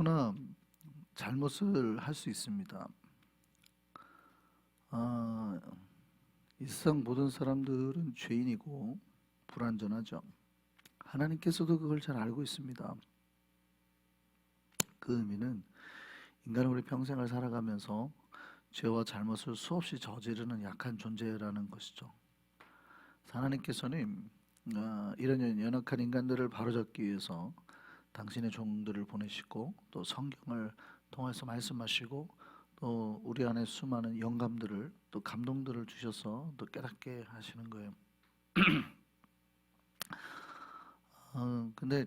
누구나 잘못을 할 수 있습니다. 이 세상 모든 사람들은 죄인이고 불완전하죠. 하나님께서도 그걸 잘 알고 있습니다. 그 의미는 인간은 우리 평생을 살아가면서 죄와 잘못을 수없이 저지르는 약한 존재라는 것이죠. 하나님께서는 이런 연약한 인간들을 바로잡기 위해서 당신의 종들을 보내시고 또 성경을 통해서 말씀하시고 또 우리 안에 수많은 영감들을 또 감동들을 주셔서 또 깨닫게 하시는 거예요. 근데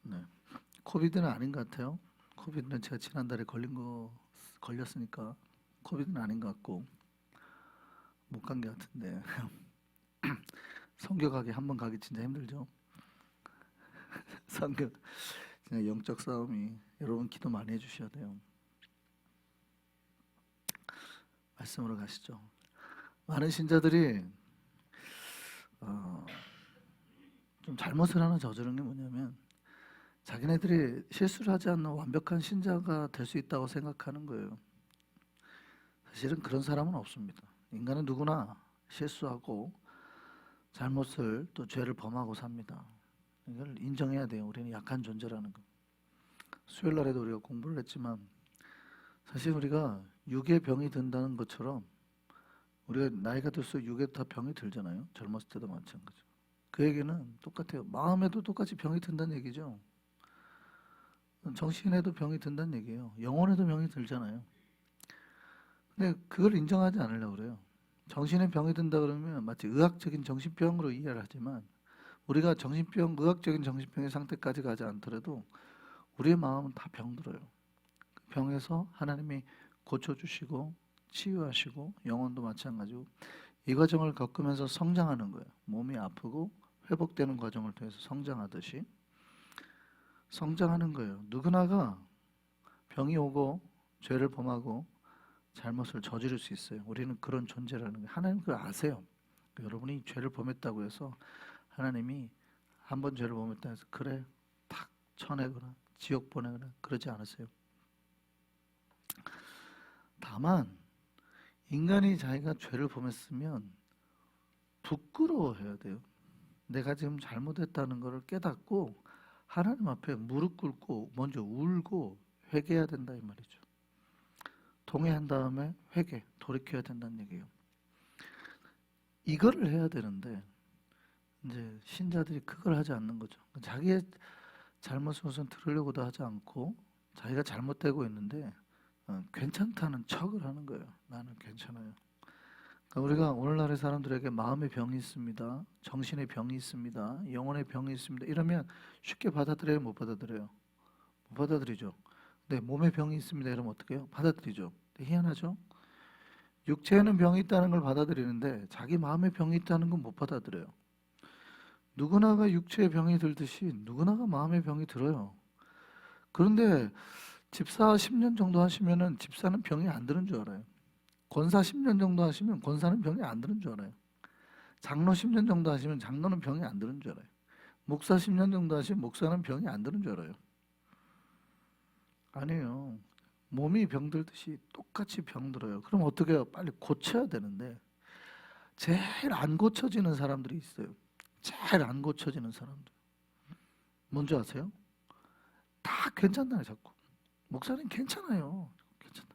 네, 코비드는 아닌 것 같아요. 코비드는 제가 지난달에 걸렸으니까 코비드는 아닌 것 같고 못 간 게 같은데 선교 가기 한 번 가기 진짜 힘들죠. 선교 진짜 영적 싸움이 여러분 기도 많이 해주셔야 돼요. 말씀으로 가시죠. 많은 신자들이 좀 잘못을 하나 저지른 게 뭐냐면 자기네들이 실수를 하지 않는 완벽한 신자가 될 수 있다고 생각하는 거예요. 사실은 그런 사람은 없습니다. 인간은 누구나 실수하고 잘못을 또 죄를 범하고 삽니다. 이걸 인정해야 돼요. 우리는 약한 존재라는 거. 수요일 날에도 우리가 공부를 했지만 사실 우리가 육의 병이 든다는 것처럼 우리가 나이가 들수록 육에 다 병이 들잖아요. 젊었을 때도 마찬가지. 그 얘기는 똑같아요. 마음에도 똑같이 병이 든다는 얘기죠. 정신에도 병이 든다는 얘기예요. 영혼에도 병이 들잖아요. 근데 그걸 인정하지 않으려고 그래요. 정신에 병이 든다 그러면 마치 의학적인 정신병으로 이해를 하지만 우리가 의학적인 정신병의 상태까지 가지 않더라도 우리의 마음은 다 병들어요. 그 병에서 하나님이 고쳐주시고 치유하시고 영혼도 마찬가지고 이 과정을 겪으면서 성장하는 거예요. 몸이 아프고 회복되는 과정을 통해서 성장하듯이 성장하는 거예요. 누구나가 병이 오고 죄를 범하고 잘못을 저지를 수 있어요. 우리는 그런 존재라는 거예요. 하나님 그걸 아세요. 여러분이 죄를 범했다고 해서 하나님이 한 번 죄를 범했다 해서 그래 탁 쳐내거나 지옥 보내거나 그러지 않으세요. 다만 인간이 자기가 죄를 범했으면 부끄러워해야 돼요. 내가 지금 잘못했다는 것을 깨닫고 하나님 앞에 무릎 꿇고 먼저 울고 회개해야 된다 이 말이죠. 동의한 다음에 회개, 돌이켜야 된다는 얘기예요. 이거를 해야 되는데 이제 신자들이 그걸 하지 않는 거죠. 자기의 잘못을 우선 들으려고도 하지 않고 자기가 잘못되고 있는데 괜찮다는 척을 하는 거예요. 나는 괜찮아요. 그러니까 우리가 오늘날의 사람들에게 마음의 병이 있습니다. 정신의 병이 있습니다. 영혼의 병이 있습니다. 이러면 쉽게 받아들여요? 못 받아들여요? 못 받아들이죠. 네, 몸에 병이 있습니다. 이러면 어떻게 해요? 받아들이죠. 희한하죠? 육체에는 병이 있다는 걸 받아들이는데 자기 마음에 병이 있다는 건 못 받아들여요. 누구나가 육체의 병이 들듯이 누구나가 마음의 병이 들어요. 그런데 집사 10년 정도 하시면은 집사는 병이 안 드는 줄 알아요. 권사 10년 정도 하시면 권사는 병이 안 드는 줄 알아요. 장로 10년 정도 하시면 장로는 병이 안 드는 줄 알아요. 목사 10년 정도 하시면 목사는 병이 안 드는 줄 알아요. 아니에요. 몸이 병들듯이 똑같이 병들어요. 그럼 어떻게 해요? 빨리 고쳐야 되는데 제일 안 고쳐지는 사람들이 있어요. 제일 안 고쳐지는 사람들. 뭔지 아세요? 다 괜찮다네 자꾸. 목사님 괜찮아요. 괜찮다.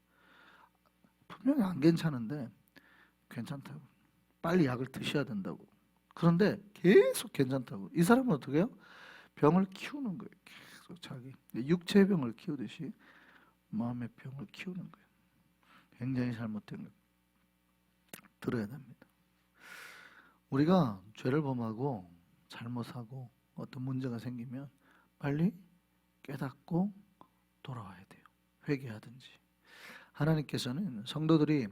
분명히 안 괜찮은데 괜찮다고. 빨리 약을 드셔야 된다고. 그런데 계속 괜찮다고. 이 사람은 어떻게 해요? 병을 키우는 거예요. 계속 자기 육체의 병을 키우듯이 마음의 병을 키우는 거예요. 굉장히 잘못된 거예요. 들어야 됩니다. 우리가 죄를 범하고 잘못하고 어떤 문제가 생기면 빨리 깨닫고 돌아와야 돼요. 회개하든지. 하나님께서는 성도들이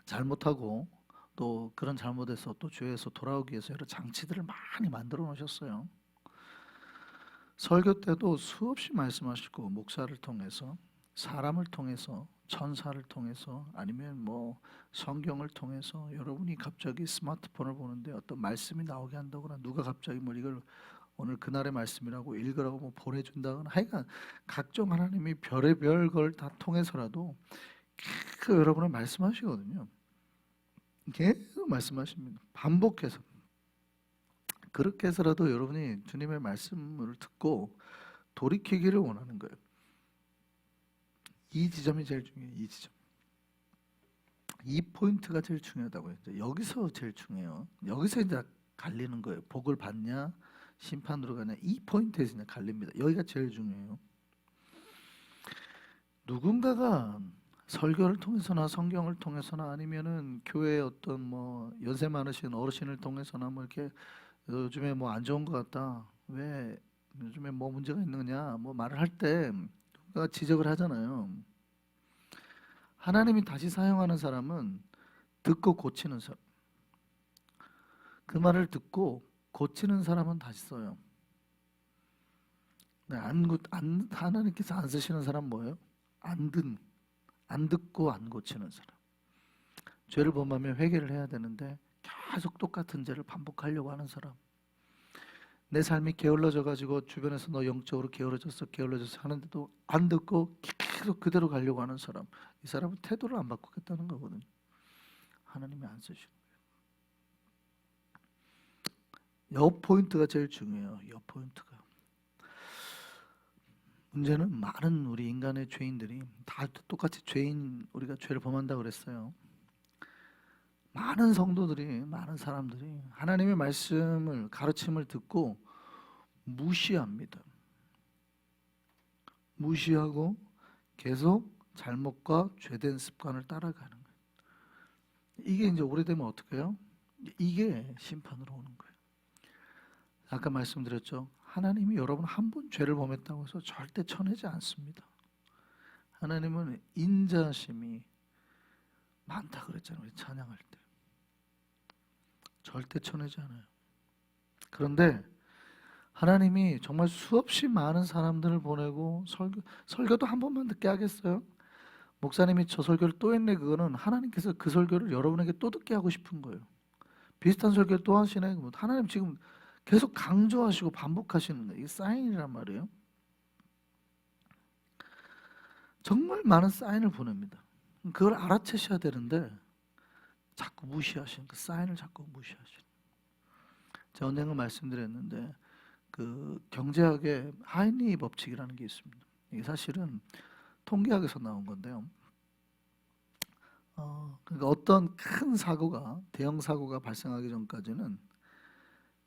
잘못하고 또 그런 잘못에서 또 죄에서 돌아오기 위해서 여러 장치들을 많이 만들어 놓으셨어요. 설교 때도 수없이 말씀하시고 목사를 통해서 사람을 통해서 천사를 통해서 아니면 뭐 성경을 통해서 여러분이 갑자기 스마트폰을 보는데 어떤 말씀이 나오게 한다거나 누가 갑자기 뭐 이걸 오늘 그날의 말씀이라고 읽으라고 뭐 보내준다거나 하여간 각종 하나님이 별의별 걸 다 통해서라도 계속 여러분을 말씀하시거든요. 계속 말씀하십니다. 반복해서. 그렇게 해서라도 여러분이 주님의 말씀을 듣고 돌이키기를 원하는 거예요. 이 지점이 제일 중요해요. 이 지점. 이 포인트가 제일 중요하다고요. 여기서 제일 중요해요. 여기서 이제 갈리는 거예요. 복을 받냐 심판으로 가냐, 이 포인트에서 이제 갈립니다. 여기가 제일 중요해요. 누군가가 설교를 통해서나 성경을 통해서나 아니면은 교회의 어떤 뭐 연세 많으신 어르신을 통해서나 뭐 이렇게 요즘에 뭐 안 좋은 것 같다, 왜 요즘에 뭐 문제가 있느냐 뭐 말을 할 때 누가 지적을 하잖아요. 하나님이 다시 사용하는 사람은 듣고 고치는 사람, 그 말을 듣고 고치는 사람은 다시 써요. 네, 하나님께서 안 쓰시는 사람 뭐예요? 안 듣고 안 고치는 사람. 죄를 범하면 회개를 해야 되는데 계속 똑같은 죄를 반복하려고 하는 사람. 내 삶이 게을러져 가지고 주변에서 너 영적으로 게을러졌어 하는데도 안 듣고 계속 그대로 가려고 하는 사람. 이 사람은 태도를 안 바꾸겠다는 거거든요. 하나님이 안 쓰시는 거예요. 여 포인트가 제일 중요해요. 여 포인트가. 문제는 많은 우리 인간의 죄인들이 다 똑같이 우리가 죄를 범한다고 그랬어요. 많은 성도들이, 많은 사람들이 하나님의 말씀을, 가르침을 듣고 무시합니다. 무시하고 계속 잘못과 죄된 습관을 따라가는 거예요. 이게 이제 오래되면 어떻게 해요? 이게 심판으로 오는 거예요. 아까 말씀드렸죠. 하나님이 여러분 한 번 죄를 범했다고 해서 절대 쳐내지 않습니다. 하나님은 인자심이 많다 그랬잖아요. 우리 찬양할 때. 절대 쳐내지 않아요. 그런데 하나님이 정말 수없이 많은 사람들을 보내고 설교도 한 번만 듣게 하겠어요? 목사님이 저 설교를 또 했네. 그거는 하나님께서 그 설교를 여러분에게 또 듣게 하고 싶은 거예요. 비슷한 설교를 또 하시네. 하나님 지금 계속 강조하시고 반복하시는 거예요. 이게 사인이란 말이에요. 정말 많은 사인을 보냅니다. 그걸 알아채셔야 되는데 자꾸 무시하시는, 그 사인을 자꾸 무시하시는. 제가 언젠가 말씀드렸는데 그 경제학의 하이니 법칙이라는 게 있습니다. 이게 사실은 통계학에서 나온 건데요. 그러니까 어떤 큰 사고가, 대형 사고가 발생하기 전까지는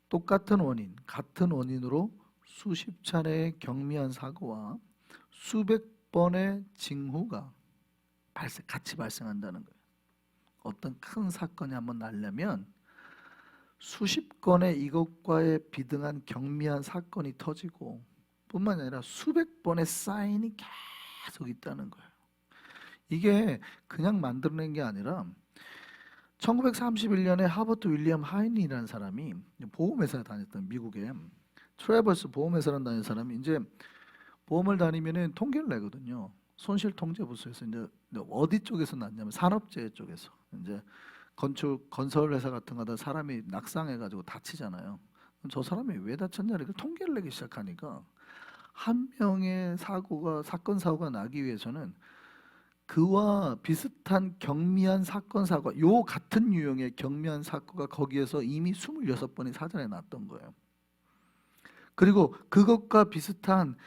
똑같은 원인, 같은 원인으로 수십 차례의 경미한 사고와 수백 번의 징후가 같이 발생한다는 거예요. 어떤 큰 사건이 한번 나려면 수십 건의 이것과의 비등한 경미한 사건이 터지고 뿐만 아니라 수백 번의 사인이 계속 있다는 거예요. 이게 그냥 만들어낸 게 아니라 1931년에 하버트 윌리엄 하이니라는 사람이 보험회사에 다녔던, 미국에 트래버스 보험회사를 다니는 사람이 이제 보험을 다니면은 통계를 내거든요. 손실통제부서에서 이제 어디 쪽에서 났냐면 산업재해 쪽에서, 이제 건설 회사 같은 거 하다 사람이 낙상해가지고 다치잖아요. 저 사람이 왜 다쳤냐 이렇게 통계를 내기 시작하니까 한 명의 사건 사고가 나기 위해서는 그와 비슷한 경미한 사건 사고, 요 같은 유형의 경미한 사고가 거기에서 이미 26번이 사전에 났던 거예요. 그리고 그것과 비슷한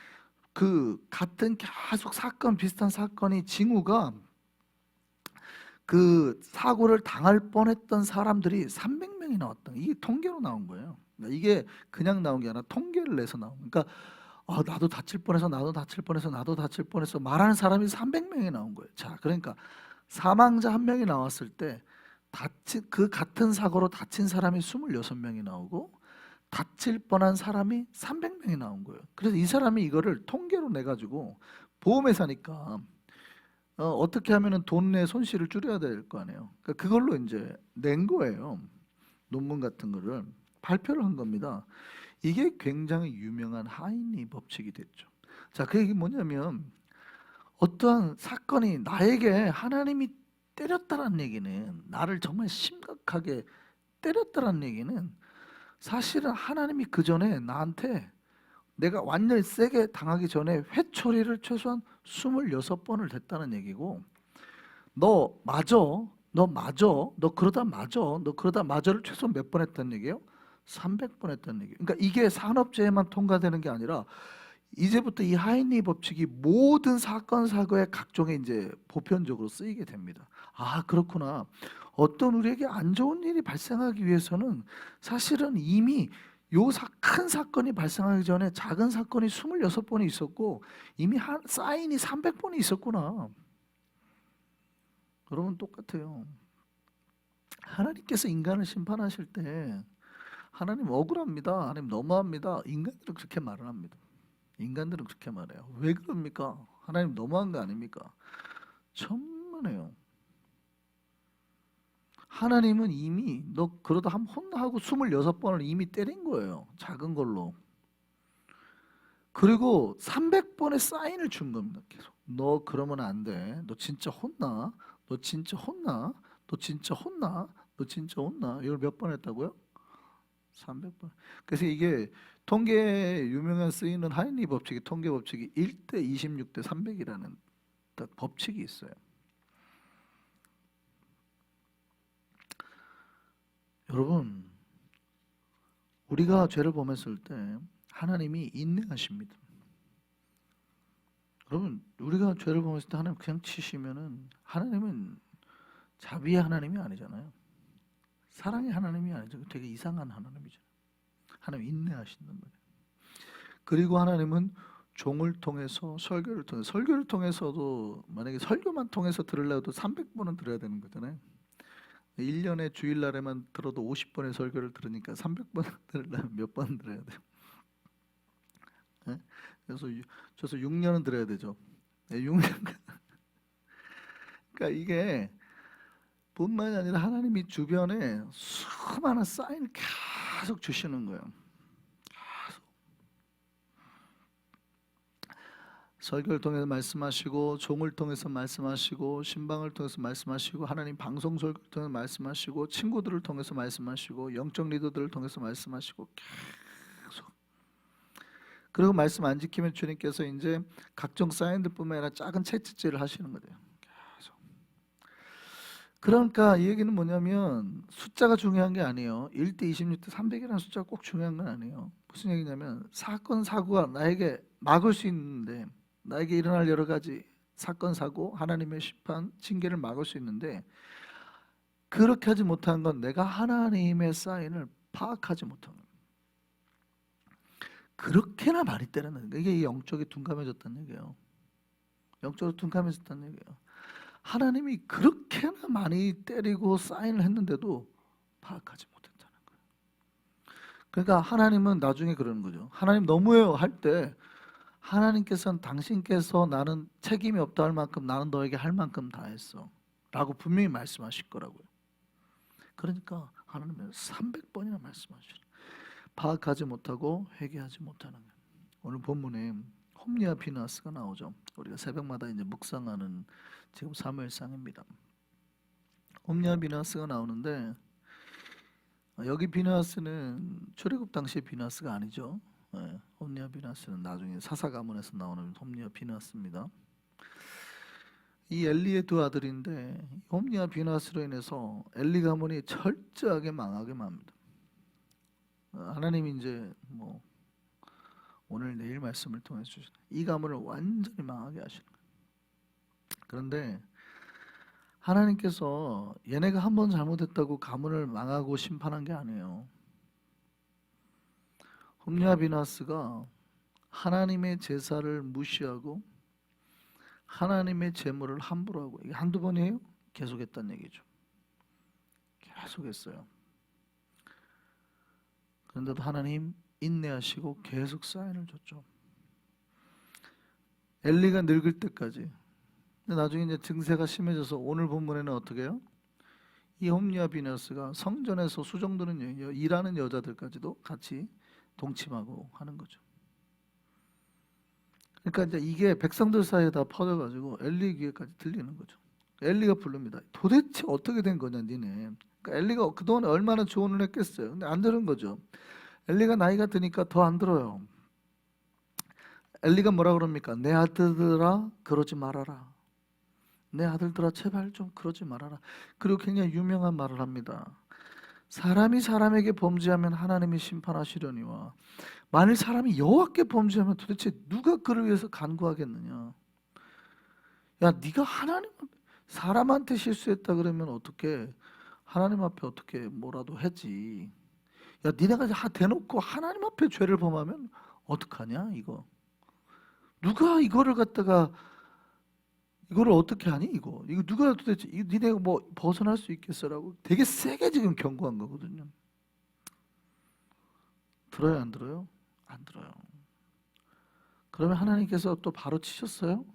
그 같은 계속 비슷한 사건이 징후가 그 사고를 당할 뻔했던 사람들이 300명이 나왔던, 이게 통계로 나온 거예요. 그러니까 이게 그냥 나온 게 아니라 통계를 내서 나온 거예요. 그러니까 나도 다칠 뻔해서, 나도 다칠 뻔해서, 나도 다칠 뻔해서 말하는 사람이 300명이 나온 거예요. 자, 그러니까 사망자 한 명이 나왔을 때 그 같은 사고로 다친 사람이 26명이 나오고 다칠 뻔한 사람이 300명이 나온 거예요. 그래서 이 사람이 이거를 통계로 내가지고, 보험회사니까 어떻게 하면은 돈 내 손실을 줄여야 될 거 아니에요. 그러니까 그걸로 이제 낸 거예요. 논문 같은 거를 발표를 한 겁니다. 이게 굉장히 유명한 하이니 법칙이 됐죠. 자, 그 얘기 뭐냐면 어떠한 사건이 나에게 하나님이 때렸다는 얘기는, 나를 정말 심각하게 때렸다는 얘기는 사실은 하나님이 그 전에 나한테 내가 완전히 세게 당하기 전에 회초리를 최소한 26번을 댔다는 얘기고, 너 맞아, 너 맞아, 너 그러다 맞아, 너 그러다 맞아를 최소 몇 번 했다는 얘기예요? 300번 했다는 얘기예요. 그러니까 이게 산업재해만 통과되는 게 아니라 이제부터 이 하이니 법칙이 모든 사건 사고에 각종의 이제 보편적으로 쓰이게 됩니다. 아, 그렇구나. 어떤 우리에게 안 좋은 일이 발생하기 위해서는 사실은 이미 큰 사건이 발생하기 전에 작은 사건이 26번이 있었고 이미 사인이 300번이 있었구나. 여러분 똑같아요. 하나님께서 인간을 심판하실 때 하나님 억울합니다. 하나님 너무합니다. 인간들은 그렇게 말을 합니다. 인간들은 그렇게 말해요. 왜 그럽니까? 하나님 너무한 거 아닙니까? 천만에요. 하나님은 이미 너 그러다 한 혼나하고 26번을 이미 때린 거예요. 작은 걸로. 그리고 300번의 사인을 준 겁니다. 계속. 너 그러면 안 돼. 너 진짜 혼나. 너 진짜 혼나. 너 진짜 혼나. 너 진짜 혼나. 이걸 몇 번 했다고요? 300번. 그래서 이게 통계에 유명한 쓰이는 하이니 법칙이 통계 법칙이 1대 26대 300이라는 딱 법칙이 있어요. 여러분, 우리가 죄를 범했을 때 하나님이 인내하십니다. 여러분, 우리가 죄를 범했을 때 하나님 그냥 치시면은 하나님은 자비의 하나님이 아니잖아요. 사랑의 하나님이 아니죠. 되게 이상한 하나님이죠. 하나님 인내하신단 말이에요. 그리고 하나님은 종을 통해서 설교를 통해서도 만약에 설교만 통해서 들으려도 300번은 들어야 되는 거잖아요. 1년에 주일날에만 들어도 50번의 설교를 들으니까 300번 들으려면 몇 번 들어야 돼요? 네? 그래서 6년은 들어야 되죠. 네, 6년. 그러니까 이게 뿐만이 아니라 하나님이 주변에 수많은 사인을 계속 주시는 거예요. 설교를 통해서 말씀하시고, 종을 통해서 말씀하시고, 신방을 통해서 말씀하시고, 하나님 방송 설교를 통해서 말씀하시고, 친구들을 통해서 말씀하시고, 영적 리더들을 통해서 말씀하시고, 계속. 그리고 말씀 안 지키면 주님께서 이제 각종 사인들뿐만 아니라 작은 채찍질을 하시는 거예요. 계속. 그러니까 이 얘기는 뭐냐면 숫자가 중요한 게 아니에요. 1대 26대 300이라는 숫자가 꼭 중요한 건 아니에요. 무슨 얘기냐면 사건 사고가 나에게 막을 수 있는데, 나에게 일어날 여러 가지 사건 사고, 하나님의 심판, 징계를 막을 수 있는데 그렇게 하지 못한 건 내가 하나님의 사인을 파악하지 못한 거예요. 그렇게나 많이 때렸는 거예요. 이게 영적이 둔감해졌다는 얘기예요. 영적으로 둔감해졌다는 얘기예요. 하나님이 그렇게나 많이 때리고 사인을 했는데도 파악하지 못했다는 거예요. 그러니까 하나님은 나중에 그러는 거죠. 하나님 너무해요 할 때 하나님께서는 당신께서 나는 책임이 없다 할 만큼 나는 너에게 할 만큼 다 했어 라고 분명히 말씀하실 거라고요. 그러니까 하나님은 300번이나 말씀하시죠. 파악하지 못하고 회개하지 못하는 거예요. 오늘 본문에 홈리와 비나스가 나오죠. 우리가 새벽마다 이제 묵상하는 지금 사무엘상입니다. 홈리와 비나스가 나오는데 여기 비나스는 출애굽 당시의 비나스가 아니죠. 홈리와 비나스는 나중에 사사 가문에서 나오는 홈리와 비나스입니다. 이 엘리의 두 아들인데 홈리와 비나스로 인해서 엘리 가문이 철저하게 망하게 맙니다. 하나님이 이제 뭐 오늘 내일 말씀을 통해서 주신 이 가문을 완전히 망하게 하시는 거예요. 그런데 하나님께서 얘네가 한 번 잘못했다고 가문을 망하고 심판한 게 아니에요. 홈리와 비나스가 하나님의 제사를 무시하고 하나님의 제물을 함부로 하고, 이게 한두 번이에요? 계속했다는 얘기죠. 계속했어요. 그런데도 하나님 인내하시고 계속 사인을 줬죠. 엘리가 늙을 때까지. 근데 나중에 이제 증세가 심해져서 오늘 본문에는 어떻게 해요? 이 홈리와 비나스가 성전에서 수종드는 일하는 여자들까지도 같이 동침하고 하는 거죠. 그러니까 이제 이게 백성들 사이에 다 퍼져가지고 엘리 귀에까지 들리는 거죠. 엘리가 부릅니다. 도대체 어떻게 된 거냐 니네. 그러니까 엘리가 그동안에 얼마나 조언을 했겠어요. 근데 안 들은 거죠. 엘리가 나이가 드니까 더 안 들어요. 엘리가 뭐라 그럽니까? 내 아들들아 그러지 말아라. 내 아들들아 제발 좀 그러지 말아라. 그리고 굉장히 유명한 말을 합니다. 사람이 사람에게 범죄하면 하나님이 심판하시려니와 만일 사람이 여호와께 범죄하면 도대체 누가 그를 위해서 간구하겠느냐. 야 네가 하나님 사람한테 실수했다 그러면 어떻게 하나님 앞에 어떻게 뭐라도 하지. 야 니네가 대놓고 하나님 앞에 죄를 범하면 어떡하냐 이거. 누가 이거를 갖다가 이거를 어떻게 하니 이거 누가 도대체 니네가 뭐 벗어날 수 있겠어라고 되게 세게 지금 경고한 거거든요. 들어요 안 들어요? 안 들어요. 그러면 하나님께서 또 바로 치셨어요?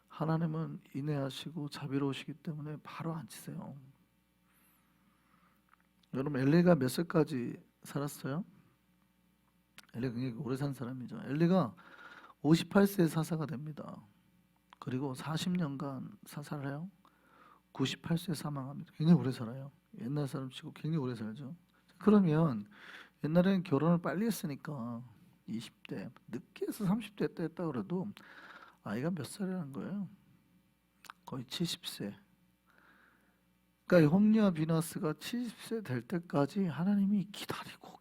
하나님은 인내하시고 자비로우시기 때문에 바로 안 치세요. 여러분 엘리가 몇 살까지 살았어요? 엘리가 굉장히 오래 산 사람이죠. 엘리가 58세에 사사가 됩니다. 그리고 40년간 사사를 해요. 98세에 사망합니다. 굉장히 오래 살아요. 옛날 사람 치고 굉장히 오래 살죠. 그러면 옛날에는 결혼을 빨리 했으니까 20대, 늦게 해서 30대 때 했다 그래도 아이가 몇 살이라는 거예요? 거의 70세. 그러니까 홈리와 비너스가 70세 될 때까지 하나님이 기다리고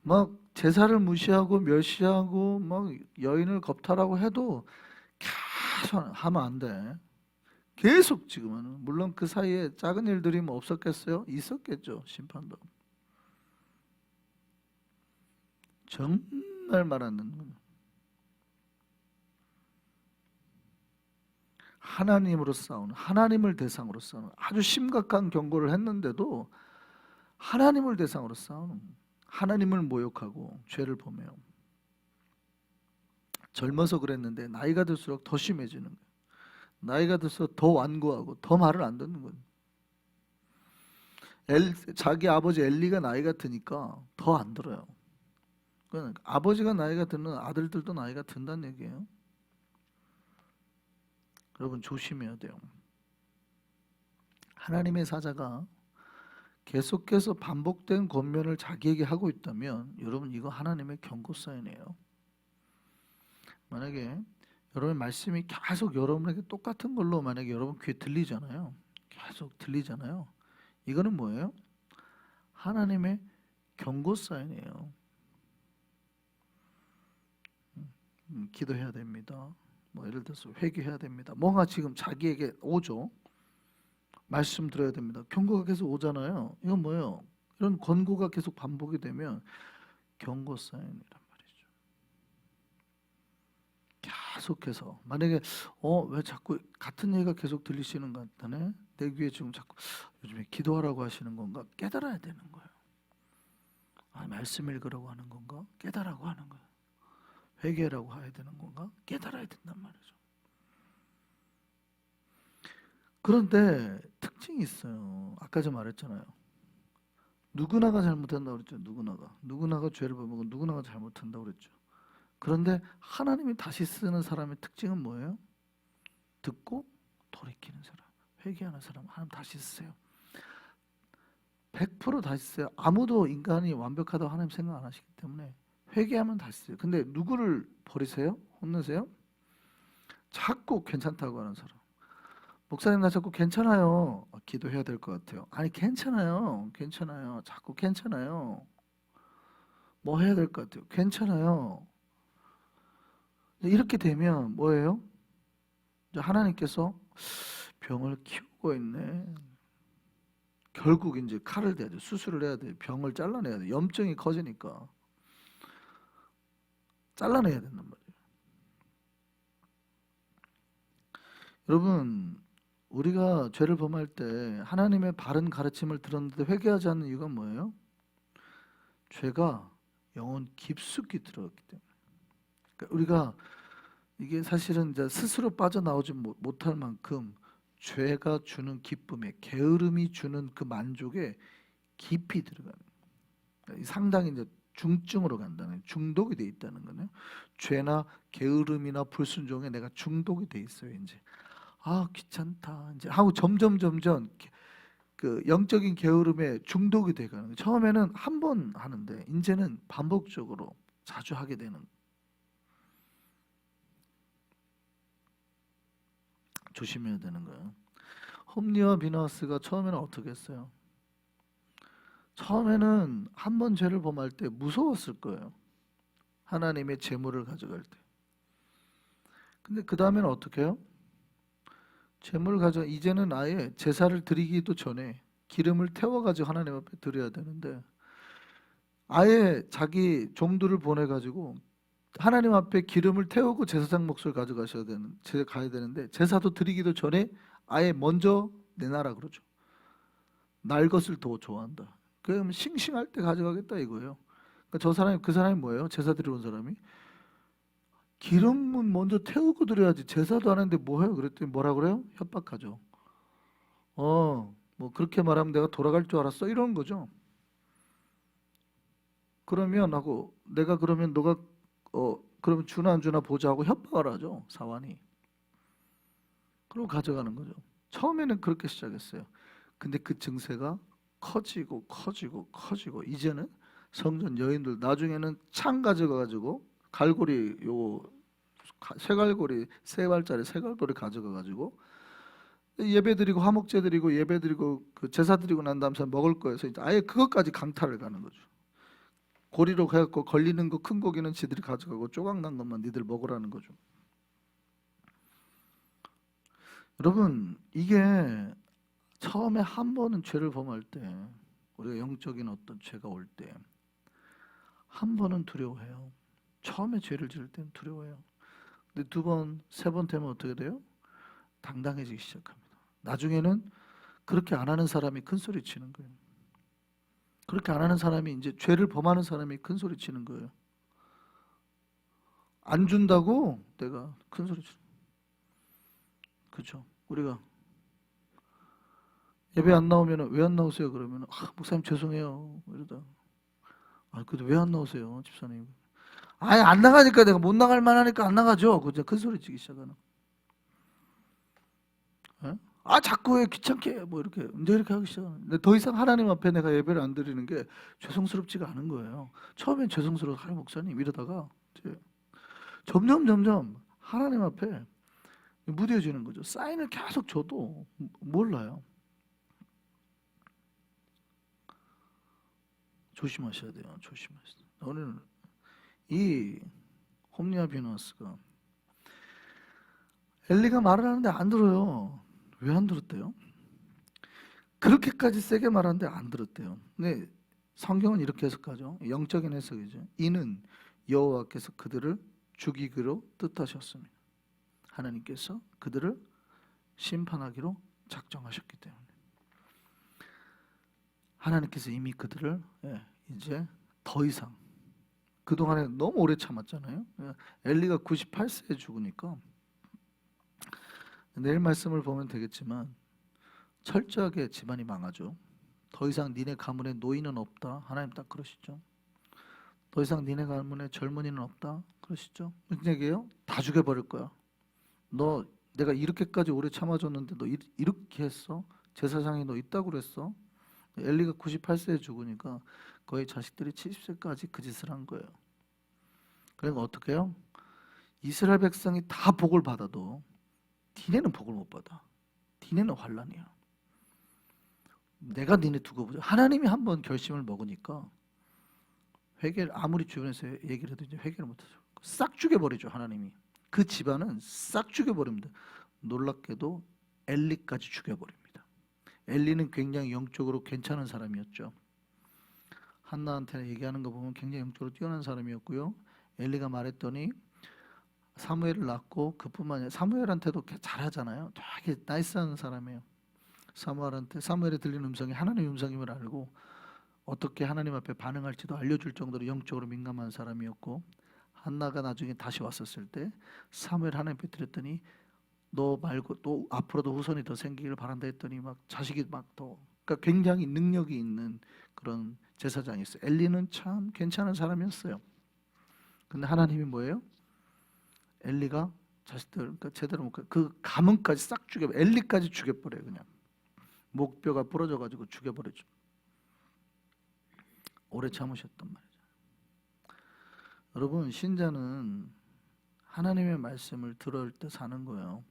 막 제사를 무시하고 멸시하고 막 여인을 겁탈하고 해도 계속 하면 안 돼. 계속 지금은 물론 그 사이에 작은 일들이 뭐 없었겠어요? 있었겠죠. 심판도. 정말 말 안 듣는 거예요. 하나님으로 싸우는 하나님을 대상으로 싸우는 아주 심각한 경고를 했는데도 하나님을 대상으로 싸우는 하나님을 모욕하고 죄를 범해요. 젊어서 그랬는데 나이가 들수록 더 심해지는 거예요. 나이가 들수록 더 완고하고 더 말을 안 듣는 거예요. 자기 아버지 엘리가 나이가 드니까 더 안 들어요. 그러니까 아버지가 나이가 드는 아들들도 나이가 든다는 얘기예요. 여러분 조심해야 돼요. 하나님의 사자가 계속해서 반복된 권면을 자기에게 하고 있다면 여러분 이거 하나님의 경고 사인이에요. 만약에 여러분의 말씀이 계속 여러분에게 똑같은 걸로 만약에 여러분 귀에 들리잖아요. 계속 들리잖아요. 이거는 뭐예요? 하나님의 경고 사인이에요. 기도해야 됩니다. 뭐 예를 들어서 회개해야 됩니다. 뭔가 지금 자기에게 오죠. 말씀 들어야 됩니다. 경고가 계속 오잖아요. 이건 뭐예요? 이런 권고가 계속 반복이 되면 경고 사인이란 말이죠. 계속해서 만약에 왜 자꾸 같은 얘기가 계속 들리시는 것 같다네. 내 귀에 지금 자꾸 요즘에 기도하라고 하시는 건가? 깨달아야 되는 거예요. 말씀 읽으라고 하는 건가? 깨달으라고 하는 거예요. 회개라고 해야 되는 건가? 깨달아야 된단 말이죠. 그런데 특징이 있어요. 아까 전 말했잖아요. 누구나가 잘못한다고 그랬죠. 누구나가 죄를 범하고 누구나가 잘못한다고 그랬죠. 그런데 하나님이 다시 쓰는 사람의 특징은 뭐예요? 듣고 돌이키는 사람, 회개하는 사람. 하나님 다시 쓰세요. 100% 다시 쓰세요. 아무도 인간이 완벽하다고 하나님 생각 안 하시기 때문에 회개하면 다시 써요. 근데 누구를 버리세요? 혼내세요? 자꾸 괜찮다고 하는 사람. 목사님 나 자꾸 괜찮아요. 기도해야 될 것 같아요. 아니 괜찮아요. 자꾸 괜찮아요. 뭐 해야 될 것 같아요. 괜찮아요. 이렇게 되면 뭐예요? 이제 하나님께서 병을 키우고 있네. 결국 이제 칼을 대야 돼. 수술을 해야 돼. 병을 잘라내야 돼. 염증이 커지니까 잘라내야 된단 말이에요. 여러분 우리가 죄를 범할 때 하나님의 바른 가르침을 들었는데 회개하지 않는 이유가 뭐예요? 죄가 영혼 깊숙이 들어갔기 때문에. 그러니까 우리가 이게 사실은 이제 스스로 빠져나오지 못할 만큼 죄가 주는 기쁨에 게으름이 주는 그 만족에 깊이 들어가는 거예요. 상당히 이제 중증으로 간다는 중독이 돼 있다는 거네요. 죄나 게으름이나 불순종에 내가 중독이 돼 있어요. 이제 아 귀찮다 이제 하고 점점 그 영적인 게으름에 중독이 돼가는 거예요. 처음에는 한 번 하는데 이제는 반복적으로 자주 하게 되는, 조심해야 되는 거예요. 홈리와 비너스가 처음에는 어떻게 했어요? 처음에는 한 번 죄를 범할 때 무서웠을 거예요. 하나님의 재물을 가져갈 때. 근데 그 다음에는 어떻게 해요? 재물을 가져 이제는 아예 제사를 드리기도 전에 기름을 태워가지고 하나님 앞에 드려야 되는데 아예 자기 종들을 보내가지고 하나님 앞에 기름을 태우고 제사장 몫을 가야 되는데 제사도 드리기도 전에 아예 먼저 내놔라 그러죠. 날 것을 더 좋아한다. 그럼 싱싱할 때 가져가겠다 이거예요. 그러니까 그 사람이 뭐예요? 제사 드리러 온 사람이 기름은 먼저 태우고 드려야지 제사도 안 했는데 뭐 해요? 그랬더니 뭐라 그래요? 협박하죠. 뭐 그렇게 말하면 내가 돌아갈 줄 알았어? 이러는 거죠. 그러면 하고 내가 그러면 너가 그러면 주나 안 주나 보자 하고 협박을 하죠. 사환이. 그리고 가져가는 거죠. 처음에는 그렇게 시작했어요. 근데 그 증세가 커지고 이제는 성전 여인들 나중에는 창 가져가가지고 갈고리 요 쇠갈고리 3발짜리 쇠갈고리 가져가가지고 예배드리고 화목제드리고 예배드리고 그 제사드리고 난 다음에 먹을 거예요. 그래서 아예 그것까지 강탈을 가는 거죠. 고리로 해갖고 걸리는 거 큰 고기는 지들이 가져가고 조각난 것만 니들 먹으라는 거죠. 여러분 이게 처음에 한 번은 죄를 범할 때 우리가 영적인 어떤 죄가 올 때 한 번은 두려워해요. 처음에 죄를 지을 때는 두려워해요. 근데 2번, 3번 되면 어떻게 돼요? 당당해지기 시작합니다. 나중에는 그렇게 안 하는 사람이 큰 소리 치는 거예요. 그렇게 안 하는 사람이 이제 죄를 범하는 사람이 큰 소리 치는 거예요. 안 준다고 내가 큰 소리 치는 거예요. 그렇죠? 우리가 예배 안 나오면 왜 안 나오세요? 그러면 목사님 죄송해요 이러다 그래도 왜 안 나오세요 집사님? 안 나가니까 내가 못 나갈 만하니까 안 나가죠. 그죠? 큰 소리 치기 시작하는. 예? 자꾸 왜 귀찮게 뭐 이렇게 이제 이렇게 하기 시작하는. 근데 더 이상 하나님 앞에 내가 예배를 안 드리는 게 죄송스럽지가 않은 거예요. 처음엔 죄송스러워 하나님 목사님 이러다가 이제 점점 하나님 앞에 무뎌지는 거죠. 사인을 계속 줘도 몰라요. 조심하셔야 돼요. 조심하셔야 돼요. 오늘 이 홈리아 비너스가 엘리가 말을 하는데 안 들어요. 왜 안 들었대요? 그렇게까지 세게 말하는데 안 들었대요. 근데 성경은 이렇게 해석하죠. 영적인 해석이죠. 이는 여호와께서 그들을 죽이기로 뜻하셨습니다. 하나님께서 그들을 심판하기로 작정하셨기 때문에 하나님께서 이미 그들을 이제 더 이상 그동안에 너무 오래 참았잖아요. 엘리가 98세에 죽으니까 내일 말씀을 보면 되겠지만 철저하게 집안이 망하죠. 더 이상 니네 가문에 노인은 없다. 하나님 딱 그러시죠. 더 이상 니네 가문에 젊은이는 없다. 그러시죠. 무슨 얘기예요? 다 죽여버릴 거야. 너 내가 이렇게까지 오래 참아줬는데 너 이렇게 했어? 제사장이 너 있다고 그랬어? 엘리가 98세에 죽으니까 거의 자식들이 70세까지 그 짓을 한 거예요. 그러니까 어떻게 해요? 이스라엘 백성이 다 복을 받아도 니네는 복을 못 받아. 니네는 환란이야. 내가 니네 두고 보자. 하나님이 한번 결심을 먹으니까 회개를 아무리 주변에서 얘기를 해도 이제 회개를 못하죠. 싹 죽여버리죠. 하나님이. 그 집안은 싹 죽여버립니다. 놀랍게도 엘리까지 죽여버립니다. 엘리는 굉장히 영적으로 괜찮은 사람이었죠. 한나한테 얘기하는 거 보면 굉장히 영적으로 뛰어난 사람이었고요. 엘리가 말했더니 사무엘을 낳고 그뿐만 아니라 사무엘한테도 잘하잖아요. 되게 나이스한 사람이에요. 사무엘에 들리는 음성이 하나님의 음성임을 알고 어떻게 하나님 앞에 반응할지도 알려줄 정도로 영적으로 민감한 사람이었고 한나가 나중에 다시 왔었을 때 사무엘 하나님 앞에 드렸더니 너 말고 또 앞으로도 후손이 더 생기기를 바란다 했더니 막 자식이 막 더 그러니까 굉장히 능력이 있는 그런 제사장이었어요. 엘리는 참 괜찮은 사람이었어요. 근데 하나님이 뭐예요? 엘리가 자식들 그러니까 제대로 그 가문까지 싹 엘리까지 죽여버려요. 그냥 목뼈가 부러져 가지고 죽여버리죠. 오래 참으셨단 말이죠. 여러분, 신자는 하나님의 말씀을 들을 때 사는 거예요.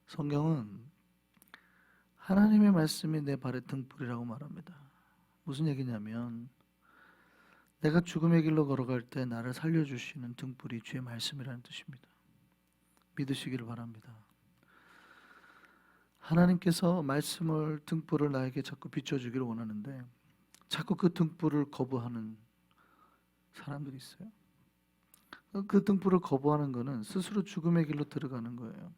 성경은 하나님의 말씀이 내 발의 등불이라고 말합니다. 무슨 얘기냐면 내가 죽음의 길로 걸어갈 때 나를 살려주시는 등불이 주의 말씀이라는 뜻입니다. 믿으시기를 바랍니다. 하나님께서 말씀을 등불을 나에게 자꾸 비춰주기를 원하는데 자꾸 그 등불을 거부하는 사람들이 있어요. 그 등불을 거부하는 것은 스스로 죽음의 길로 들어가는 거예요.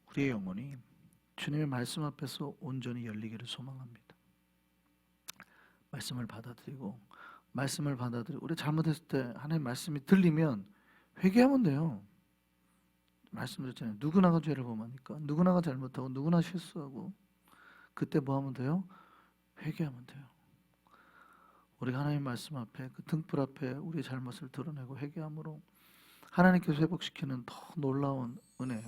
우리의 영혼이 주님의 말씀 앞에서 온전히 열리기를 소망합니다. 말씀을 받아들이고 우리 잘못했을 때 하나님의 말씀이 들리면 회개하면 돼요. 말씀드렸잖아요. 누구나가 죄를 범하니까 누구나가 잘못하고 누구나 실수하고 그때 뭐 하면 돼요? 회개하면 돼요. 우리가 하나님 말씀 앞에 그 등불 앞에 우리의 잘못을 드러내고 회개함으로 하나님께서 회복시키는 더 놀라운 은혜,